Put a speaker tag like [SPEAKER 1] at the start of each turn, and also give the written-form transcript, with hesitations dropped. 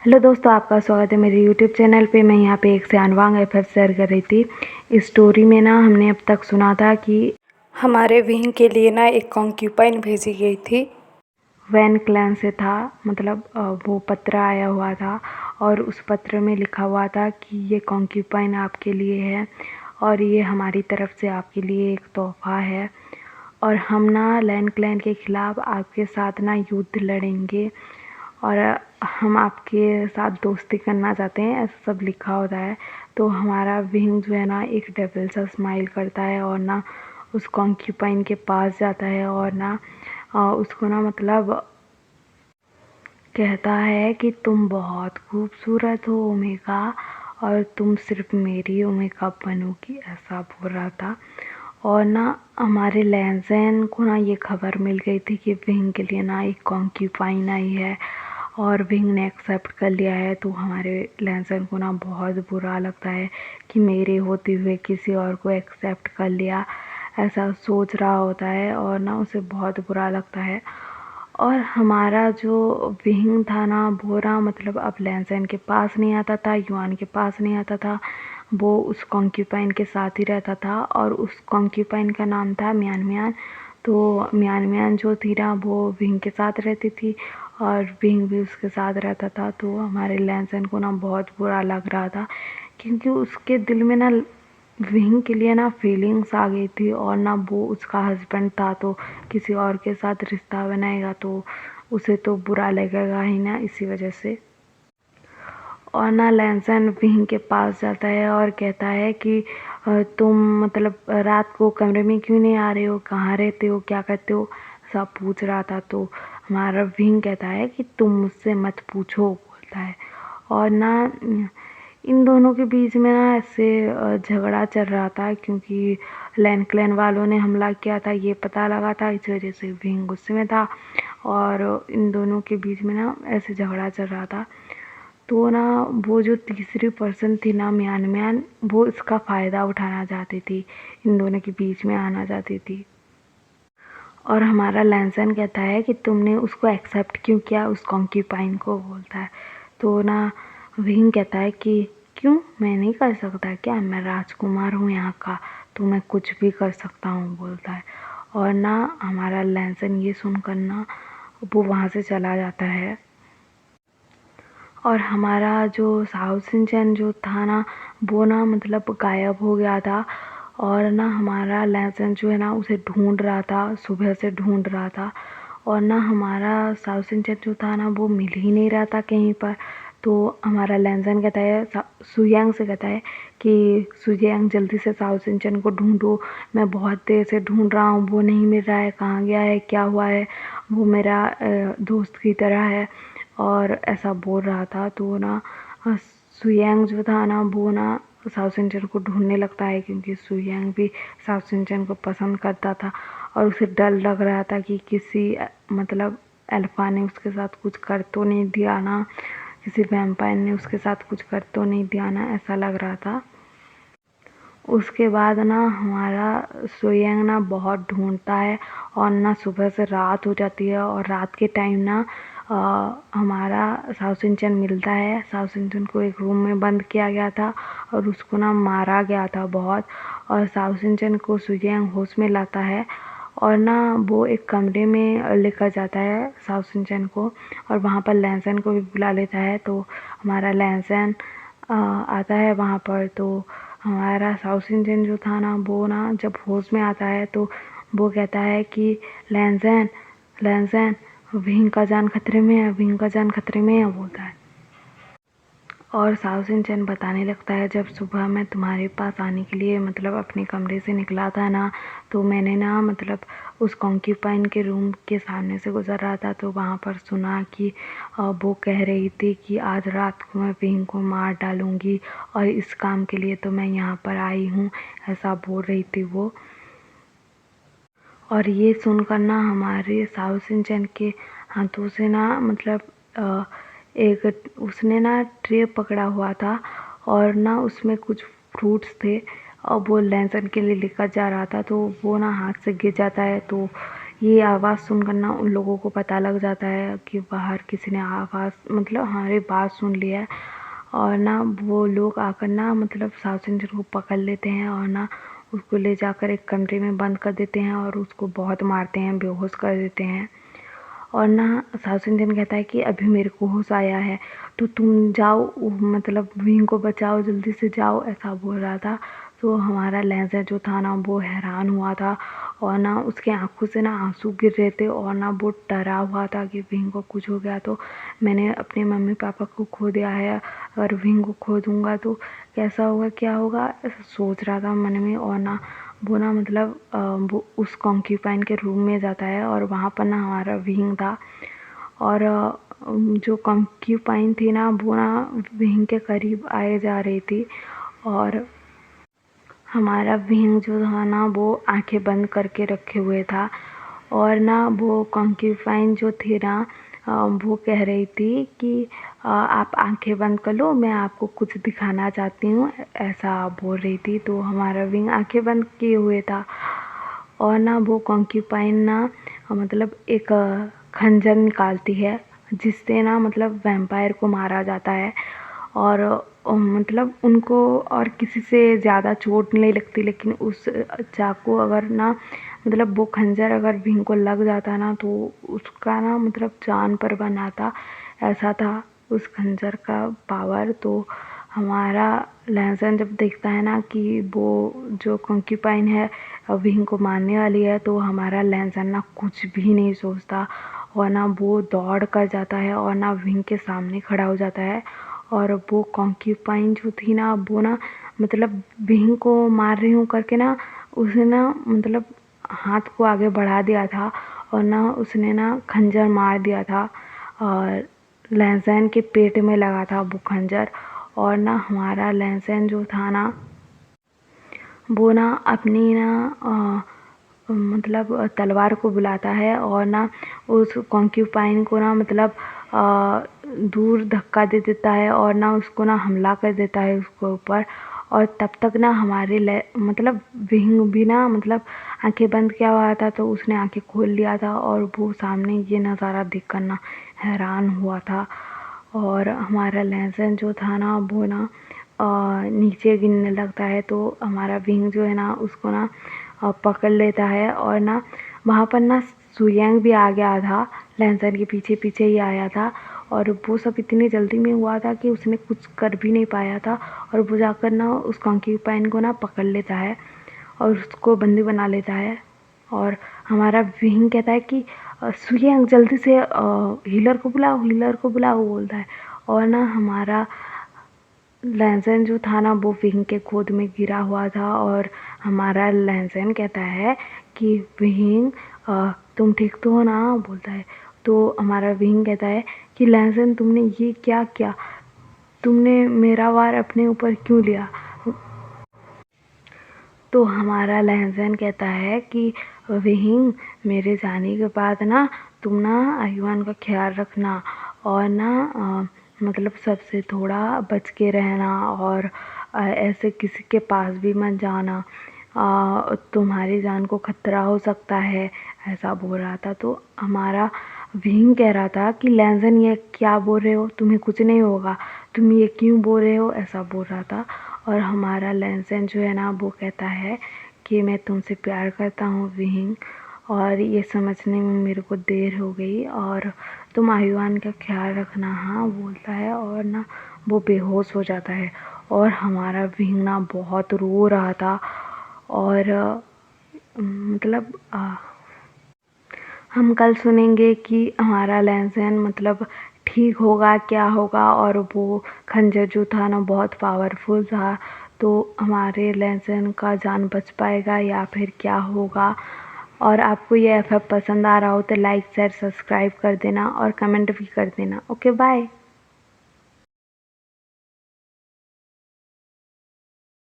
[SPEAKER 1] Hello दोस्तों, आपका स्वागत है मेरे यूट्यूब चैनल पे। मैं यहाँ पे एक सियानवांग एफएफ शेयर कर रही थी। इस स्टोरी में ना हमने अब तक सुना था कि हमारे विंग के लिए ना एक कॉन्क्यूपाइन भेजी गई थी। वैन क्लैन से था, मतलब वो पत्र आया हुआ था और उस पत्र में लिखा हुआ था कि ये कॉन्क्यूपाइन आपके लिए है और ये हमारी तरफ से आपके लिए एक तोहफा है और हम ना लैन क्लैन के ख़िलाफ़ आपके साथ ना युद्ध लड़ेंगे और हम आपके साथ दोस्ती करना चाहते हैं, ऐसा सब लिखा होता है। तो हमारा विंग जो है ना एक डेविल सा स्माइल करता है और ना उस कॉन्क्यूपाइन के पास जाता है और ना उसको ना मतलब कहता है कि तुम बहुत खूबसूरत हो ओमेगा और तुम सिर्फ मेरी ओमेगा बनोगी, ऐसा बोल रहा था। और ना हमारे लैंज़न को ना ये खबर मिल गई थी कि विंग के लिए ना एक कॉन्क्यूपाइन आई है और विंग ने एक्सेप्ट कर लिया है। तो हमारे लैंज़न को ना बहुत बुरा लगता है कि मेरे होते हुए किसी और को एक्सेप्ट कर लिया, ऐसा सोच रहा होता है और ना उसे बहुत बुरा लगता है। और हमारा जो विंग था ना वो ना मतलब अब लैंज़न के पास नहीं आता था, युआन के पास नहीं आता था, वो उस कॉन्क्यूपाइन के साथ ही रहता था और उस कॉन्क्यूपाइन का नाम था म्यान म्यान। तो म्यान म्यान जो थी ना वो विंग के साथ रहती थी और विंग भी उसके साथ रहता था। तो हमारे लैंज़न को ना बहुत बुरा लग रहा था क्योंकि उसके दिल में ना विंग के लिए ना फीलिंग्स आ गई थी और ना वो उसका हस्बैंड था, तो किसी और के साथ रिश्ता बनाएगा तो उसे तो बुरा लगेगा ही ना, इसी वजह से। और ना लैंसन विंग के पास जाता है और कहता है कि तुम मतलब रात को कमरे में क्यों नहीं आ रहे हो, कहाँ रहते हो, क्या करते हो, सब पूछ रहा था। तो हमारा विंग कहता है कि तुम मुझसे मत पूछो, बोलता है। और ना इन दोनों के बीच में ना ऐसे झगड़ा चल रहा था क्योंकि लैन क्लैन वालों ने हमला किया था, ये पता लगा था, इस वजह से विंग गुस्से में था और इन दोनों के बीच में ना ऐसे झगड़ा चल रहा था। तो ना वो जो तीसरी पर्सन थी ना म्यान म्यान, वो इसका फ़ायदा उठाना चाहती थी, इन दोनों के बीच में आना चाहती थी। और हमारा लैंसन कहता है कि तुमने उसको एक्सेप्ट क्यों किया, उस कॉन्क्यूपाइन को, बोलता है। तो ना विंग कहता है कि क्यों, मैं नहीं कर सकता क्या, मैं राजकुमार हूँ यहाँ का, तो मैं कुछ भी कर सकता हूँ, बोलता है। और ना हमारा लैंसन ये सुनकर ना वो वहाँ से चला जाता है। और हमारा जो साहु सिंचन जो था ना वो ना मतलब गायब हो गया था और ना हमारा लैंसन जो है ना उसे ढूंढ रहा था, सुबह से ढूंढ रहा था। और ना हमारा साहु सिंचन जो था ना वो मिल ही नहीं रहा था कहीं पर। तो हमारा लैंसन कहता है सुयांग से, कहता है कि सुयांग जल्दी से साहु सिंचन को ढूंढो, मैं बहुत देर से ढूंढ रहा हूँ, वो नहीं मिल रहा है, कहाँ गया है, क्या हुआ है, वो मेरा दोस्त की तरह है और ऐसा बोल रहा था। तो ना सुयांग जो था ना वो ना साउथ सिंचन को ढूंढने लगता है क्योंकि सुयांग भी साउथ सिंचन को पसंद करता था और उसे डर लग रहा था कि किसी मतलब अल्फा ने उसके साथ कुछ कर तो नहीं दिया ना, किसी वैम्पायर ने उसके साथ कुछ कर तो नहीं दिया ना, ऐसा लग रहा था। उसके बाद ना हमारा सुयांग ना बहुत ढूंढता है और ना सुबह से रात हो जाती है और रात के टाइम ना हमारा साउथ सिंचन मिलता है। साउथ सिंचन को एक रूम में बंद किया गया था और उसको ना मारा गया था बहुत, और साउथ सिंचन को सुयांग होश में लाता है और ना वो एक कमरे में लेकर जाता है साउथ सिंचन को और वहाँ पर लैंसन को भी बुला लेता है। तो हमारा लैंसन आता है वहाँ पर। तो हमारा साउथ इंडियन जो था ना वो ना जब होश में आता है तो वो कहता है कि लैंसन लैंसन विंग का जान खतरे में है, विंग का जान खतरे में है, बोलता है। और साउथ सिंचन बताने लगता है जब सुबह मैं तुम्हारे पास आने के लिए मतलब अपने कमरे से निकला था ना, तो मैंने ना मतलब उस कॉन्क्यूपाइन के रूम के सामने से गुजर रहा था तो वहाँ पर सुना कि वो कह रही थी कि आज रात को मैं विंग को मार डालूँगी और इस काम के लिए तो मैं यहाँ पर आई हूँ, ऐसा बोल रही थी वो। और ये सुनकर ना हमारे साउथ सिंचन के हाथों से ना मतलब एक उसने ना ट्रे पकड़ा हुआ था और ना उसमें कुछ फ्रूट्स थे और वो लैंसन के लिए लेकर जा रहा था, तो वो ना हाथ से गिर जाता है। तो ये आवाज़ सुनकर ना उन लोगों को पता लग जाता है कि बाहर किसी ने आवाज़ मतलब हमारी बात सुन लिया है। और ना वो लोग आकर ना मतलब साउथ इंडियन को पकड़ लेते हैं और ना उसको ले जाकर एक कमरे में बंद कर देते हैं और उसको बहुत मारते हैं, बेहोश कर देते हैं। और ना साउथ इंडियन कहता है कि अभी मेरे को होश आया है, तो तुम जाओ मतलब विंग को बचाओ, जल्दी से जाओ, ऐसा बोल रहा था। तो हमारा लहज़ा जो था ना वो हैरान हुआ था और ना उसके आँखों से ना आंसू गिर रहे थे और ना वो डरा हुआ था कि विंग को कुछ हो गया तो मैंने अपने मम्मी पापा को खो दिया है, अगर विंग को खो दूँगा तो कैसा होगा, क्या होगा, ऐसा सोच रहा था मन में। और ना वो ना मतलब वो उस कॉन्क्यूपाइन के रूम में जाता है और वहाँ पर ना हमारा विंग था। और जो कॉन्क्यूपाइन थी ना वो ना विंग के करीब आए जा रही थी और हमारा विंग जो था ना वो आंखें बंद करके रखे हुए था। और ना वो कॉन्क्यूपाइन जो थी ना वो कह रही थी कि आप आंखें बंद कर लो, मैं आपको कुछ दिखाना चाहती हूँ, ऐसा बोल रही थी। तो हमारा विंग आंखें बंद किए हुए था और ना वो कॉन्क्यूपाइन ना मतलब एक खंजर निकालती है जिससे ना मतलब वैम्पायर को मारा जाता है। और मतलब उनको और किसी से ज़्यादा चोट नहीं लगती, लेकिन उस चाकू अगर ना मतलब वो खंजर अगर विंग को लग जाता ना तो उसका ना मतलब जान पर बना था, ऐसा था उस खंजर का पावर। तो हमारा लहसुन जब देखता है ना कि वो जो कंक्यूपाइन है विंग को मारने वाली है तो हमारा लहसुन ना कुछ भी नहीं सोचता और ना वो दौड़ कर जाता है और ना विंग के सामने खड़ा हो जाता है। और वो कॉन्क्यूपाइन जो थी ना वो ना मतलब विंग को मार रही हूँ करके ना उसने ना मतलब हाथ को आगे बढ़ा दिया था और ना उसने ना खंजर मार दिया था और लहसुन के पेट में लगा था वो खंजर। और ना हमारा लहसुन जो था ना वो ना अपनी ना मतलब तलवार को बुलाता है और ना उस कॉन्क्यूपाइन को ना मतलब दूर धक्का दे देता है और ना उसको ना हमला कर देता है उसके ऊपर। और तब तक ना हमारे मतलब विंग भी ना मतलब आंखें बंद किया हुआ था तो उसने आंखें खोल लिया था और वो सामने ये नज़ारा देखकर ना हैरान हुआ था। और हमारा लहसुन जो था ना वो ना नीचे गिरने लगता है तो हमारा विंग जो है ना उसको ना पकड़ लेता है। और ना वहाँ पर ना सुयंग भी आ गया था, लहसुन के पीछे पीछे ही आया था और वो सब इतनी जल्दी में हुआ था कि उसने कुछ कर भी नहीं पाया था। और वो जाकर ना उस कॉन्क्यूपाइन को ना पकड़ लेता है और उसको बंदी बना लेता है। और हमारा विंग कहता है कि सुयंग जल्दी से हीलर को बुलाओ, हीलर को बुलाओ बोलता है। और ना हमारा लहसुन जो था ना वो विंग के गोद में गिरा हुआ था और हमारा लहसुन कहता है कि विंग तुम ठीक तो हो ना, बोलता है। तो हमारा विंग कहता है कि लहसुन तुमने ये क्या किया, तुमने मेरा वार अपने ऊपर क्यों लिया। तो हमारा लहसुन कहता है कि विंग मेरे जाने के बाद ना तुम ना आयुआन का ख्याल रखना और ना मतलब सबसे थोड़ा बच के रहना और ऐसे किसी के पास भी मत जाना, तुम्हारी जान को खतरा हो सकता है, ऐसा बोल रहा था। तो हमारा विंग कह रहा था कि लहसुन ये क्या बोल रहे हो, तुम्हें कुछ नहीं होगा, तुम ये क्यों बोल रहे हो, ऐसा बोल रहा था। और हमारा लहसुन जो है ना वो कहता है कि मैं तुमसे प्यार करता हूँ विंग, और ये समझने में मेरे को देर हो गई और तुम आयुआन का ख्याल रखना, हाँ बोलता है। और ना वो बेहोश हो जाता है और हमारा विंग ना बहुत रो रहा था। और मतलब हम कल सुनेंगे कि हमारा लहसुन मतलब ठीक होगा क्या होगा, और वो खंजर जो था ना बहुत पावरफुल था, तो हमारे लहसुन का जान बच पाएगा या फिर क्या होगा। और आपको ये एफएफ पसंद आ रहा हो तो लाइक शेयर सब्सक्राइब कर देना और कमेंट भी कर देना। Okay bye.